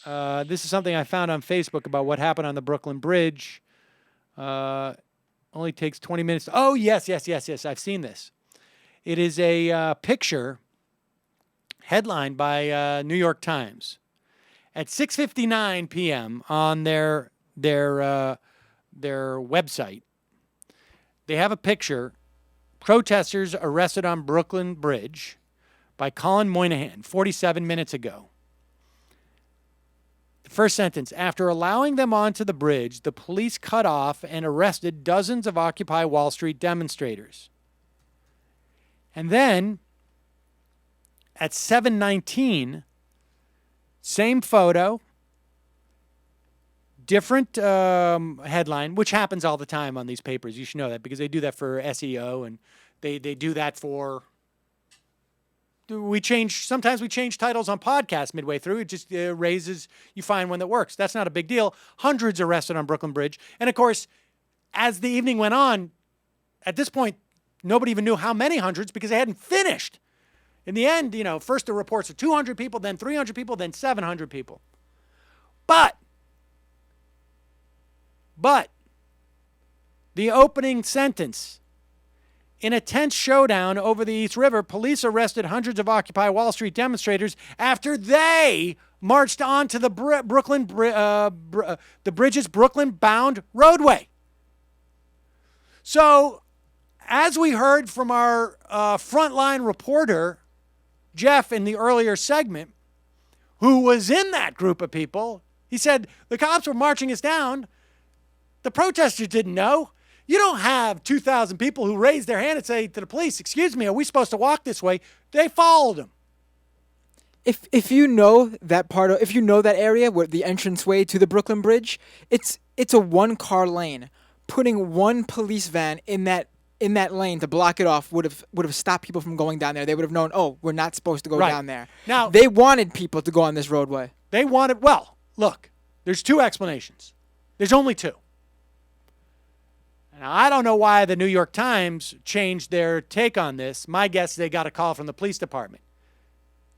This is something I found on Facebook about what happened on the Brooklyn Bridge. Only takes 20 minutes. Oh, yes. I've seen this. It is a picture headlined by New York Times at 6:59 p.m. on their website. They have a picture. Protesters arrested on Brooklyn Bridge by Colin Moynihan 47 minutes ago. The first sentence, after allowing them onto the bridge, the police cut off and arrested dozens of Occupy Wall Street demonstrators. And then at 7:19, same photo, different headline, which happens all the time on these papers. You should know that because they do that for SEO and they do that for... Sometimes we change titles on podcasts midway through. It just raises, you find one that works. That's not a big deal. Hundreds arrested on Brooklyn Bridge. And of course, as the evening went on, at this point, nobody even knew how many hundreds because they hadn't finished. In the end, first the reports of 200 people, then 300 people, then 700 people. But the opening sentence, in a tense showdown over the East River, police arrested hundreds of Occupy Wall Street demonstrators after they marched onto the bridge's Brooklyn-bound roadway. So, as we heard from our frontline reporter, Jeff, in the earlier segment, who was in that group of people, he said, the cops were marching us down. The protesters didn't know. You don't have 2,000 people who raise their hand and say to the police, excuse me, are we supposed to walk this way? They followed them. If you know that if you know that area where the entranceway to the Brooklyn Bridge, it's a one-car lane. Putting one police van in that lane to block it off would have stopped people from going down there. They would have known, oh, we're not supposed to go down there. Now, they wanted people to go on this roadway. Look, there's two explanations. There's only two. Now, I don't know why the New York Times changed their take on this. My guess is they got a call from the police department.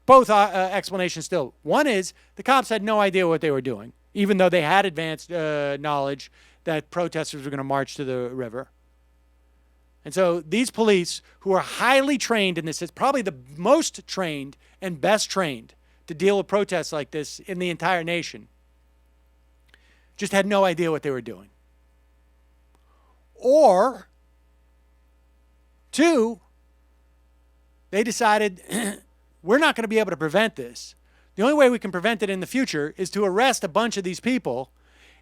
Both explanations still. One is the cops had no idea what they were doing, even though they had advanced knowledge that protesters were going to march to the river. And so these police, who are highly trained in this, is probably the most trained and best trained to deal with protests like this in the entire nation, just had no idea what they were doing. Or, two, they decided, we're not going to be able to prevent this. The only way we can prevent it in the future is to arrest a bunch of these people,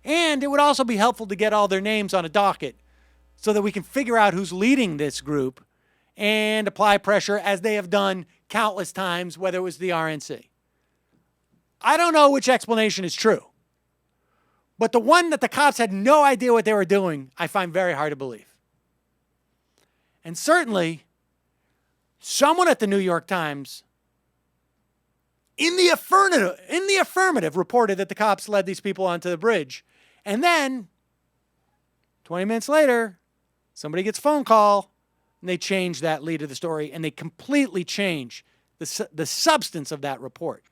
and it would also be helpful to get all their names on a docket so that we can figure out who's leading this group and apply pressure as they have done countless times, whether it was the RNC. I don't know which explanation is true. But the one that the cops had no idea what they were doing, I find very hard to believe. And certainly, someone at the New York Times, in the affirmative, reported that the cops led these people onto the bridge. And then, 20 minutes later, somebody gets a phone call, and they change that lead of the story, and they completely change the substance of that report.